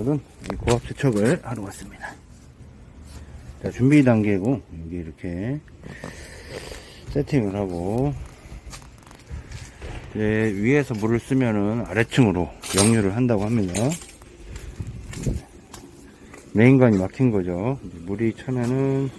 오늘은 고압 세척을 하러 왔습니다. 자, 준비 단계고, 여기 이렇게 세팅을 하고, 이제 위에서 물을 쓰면은 아래층으로 역류를 한다고 합니다. 메인관이 막힌 거죠. 이제 물이 차면은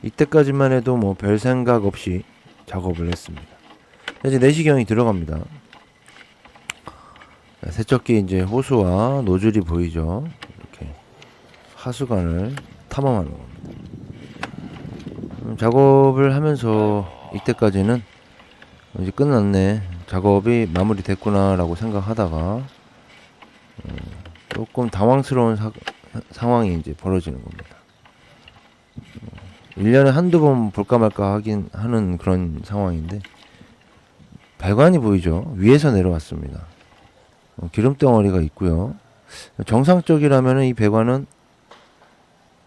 이때까지만 해도 뭐 별 생각 없이 작업을 했습니다. 이제 내시경이 들어갑니다. 세척기 이제 호수와 노즐이 보이죠. 이렇게 하수관을 탐험하는 겁니다. 작업을 하면서 이때까지는 이제 끝났네, 작업이 마무리됐구나 라고 생각하다가 조금 당황스러운 상황이 이제 벌어지는 겁니다. 1년에 한두 번 볼까 말까 하는 그런 상황인데, 배관이 보이죠? 위에서 내려왔습니다. 기름덩어리가 있고요. 정상적이라면 이 배관은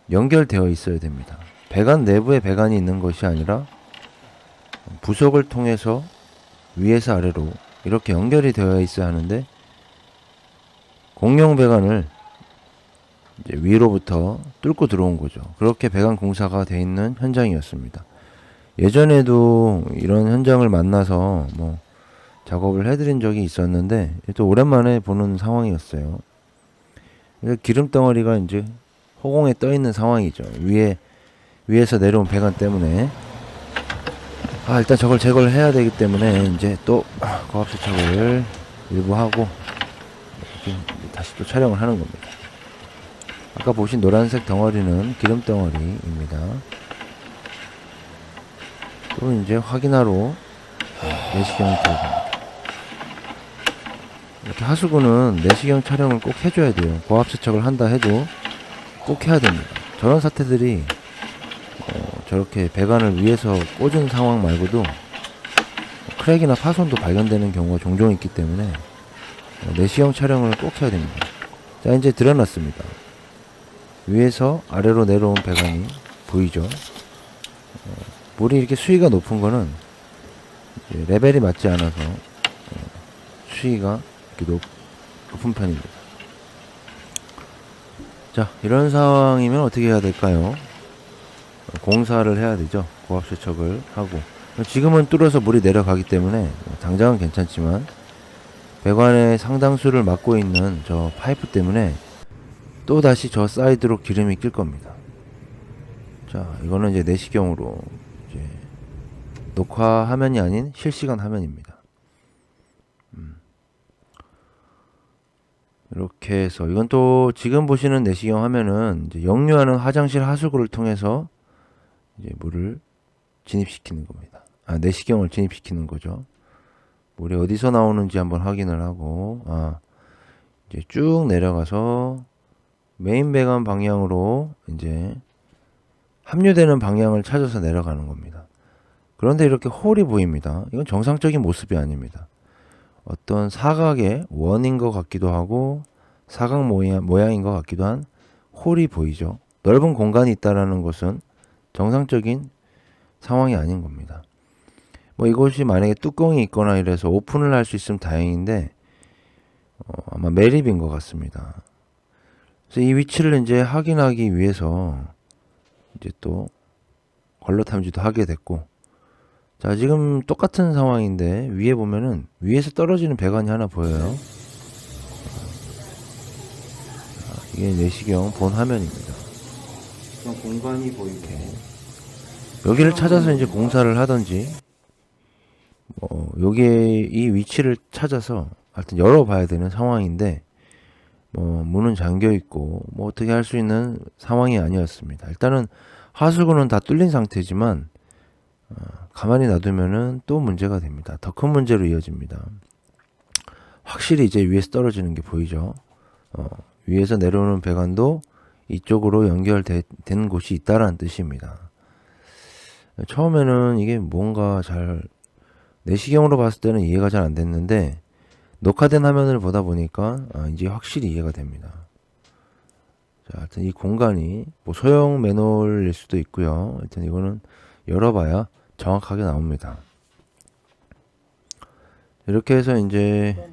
연결되어 있어야 됩니다. 배관 내부에 배관이 있는 것이 아니라 부속을 통해서 위에서 아래로 이렇게 연결이 되어 있어야 하는데, 공용 배관을 이제 위로부터 뚫고 들어온 거죠. 그렇게 배관 공사가 돼 있는 현장이었습니다. 예전에도 이런 현장을 만나서 뭐 작업을 해드린 적이 있었는데, 또 오랜만에 보는 상황이었어요. 기름 덩어리가 이제 허공에 떠 있는 상황이죠. 위에서 내려온 배관 때문에. 일단 저걸 제거를 해야 되기 때문에 이제 또 고압 세척을 일부 하고 이렇게 다시 또 촬영을 하는 겁니다. 아까 보신 노란색 덩어리는 기름 덩어리입니다. 또 이제 확인하러 내시경이 들어갑니다. 이렇게 하수구는 내시경 촬영을 꼭 해줘야 돼요. 고압 세척을 한다 해도 꼭 해야 됩니다. 저런 사태들이 저렇게 배관을 위에서 꽂은 상황 말고도 크랙이나 파손도 발견되는 경우가 종종 있기 때문에 내시경 촬영을 꼭 해야 됩니다. 자, 이제 드러났습니다. 위에서 아래로 내려온 배관이 보이죠? 물이 이렇게 수위가 높은 거는 레벨이 맞지 않아서 수위가 이렇게 높은 편입니다. 자, 이런 상황이면 어떻게 해야 될까요? 공사를 해야 되죠. 고압 세척을 하고. 지금은 뚫어서 물이 내려가기 때문에 당장은 괜찮지만, 배관의 상당수를 막고 있는 저 파이프 때문에 또 다시 저 사이드로 기름이 낄 겁니다. 자, 이거는 이제 내시경으로 이제 녹화 화면이 아닌 실시간 화면입니다. 이렇게 해서, 이건 또 지금 보시는 내시경 화면은 이제 역류하는 화장실 하수구를 통해서 이제 물을 진입시키는 겁니다. 내시경을 진입시키는 거죠. 물이 어디서 나오는지 한번 확인을 하고, 이제 쭉 내려가서 메인 배관 방향으로 이제 합류되는 방향을 찾아서 내려가는 겁니다. 그런데 이렇게 홀이 보입니다. 이건 정상적인 모습이 아닙니다. 어떤 사각의 원인 것 같기도 하고 사각 모양인 것 같기도 한 홀이 보이죠. 넓은 공간이 있다라는 것은 정상적인 상황이 아닌 겁니다. 뭐 이것이 만약에 뚜껑이 있거나 이래서 오픈을 할 수 있으면 다행인데, 아마 매립인 것 같습니다. 그래서 이 위치를 이제 확인하기 위해서 이제 또 걸러 탐지도 하게 됐고, 자, 지금 똑같은 상황인데 위에 보면은 위에서 떨어지는 배관이 하나 보여요. 이게 내시경 본 화면입니다. 그런 공간이 보이게 여기를 찾아서 이제 공사를 하든지, 여기에 이 위치를 찾아서 하여튼 열어봐야 되는 상황인데, 뭐 문은 잠겨 있고 뭐 어떻게 할 수 있는 상황이 아니었습니다. 일단은 하수구는 다 뚫린 상태지만 가만히 놔두면은 또 문제가 됩니다. 더 큰 문제로 이어집니다. 확실히 이제 위에서 떨어지는 게 보이죠. 위에서 내려오는 배관도 이쪽으로 연결된 곳이 있다라는 뜻입니다. 처음에는 이게 뭔가 잘 내시경으로 봤을 때는 이해가 잘 안 됐는데 녹화된 화면을 보다 보니까 이제 확실히 이해가 됩니다. 자, 하여튼 이 공간이 뭐 소형 매놀일 수도 있고요. 하여튼 이거는 열어봐야 정확하게 나옵니다. 이렇게 해서 이제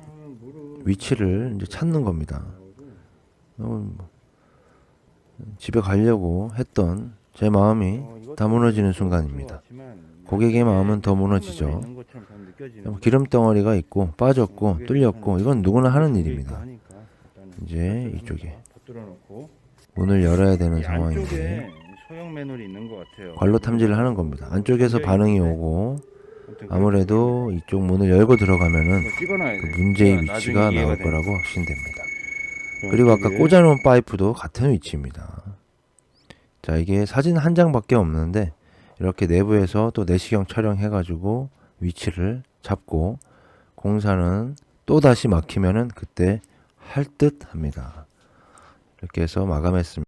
위치를 이제 찾는 겁니다. 집에 가려고 했던 제 마음이 다 무너지는 순간입니다. 고객의 마음은 더 무너지죠. 기름 덩어리가 있고 빠졌고 뚫렸고 이건 누구나 하는 일입니다. 이제 이쪽에 문을 열어야 되는 상황인데 소형 매놀이 있는 것 같아요. 관로 탐지를 하는 겁니다. 안쪽에서 반응이 오고 아무래도 이쪽 문을 열고 들어가면은 그 문제의 위치가 나올 거라고 확신됩니다. 그리고 아까 꽂아놓은 파이프도 같은 위치입니다. 자, 이게 사진 한 장밖에 없는데 이렇게 내부에서 또 내시경 촬영해가지고 위치를 잡고 공사는 또 다시 막히면은 그때 할 듯 합니다. 이렇게 해서 마감했습니다.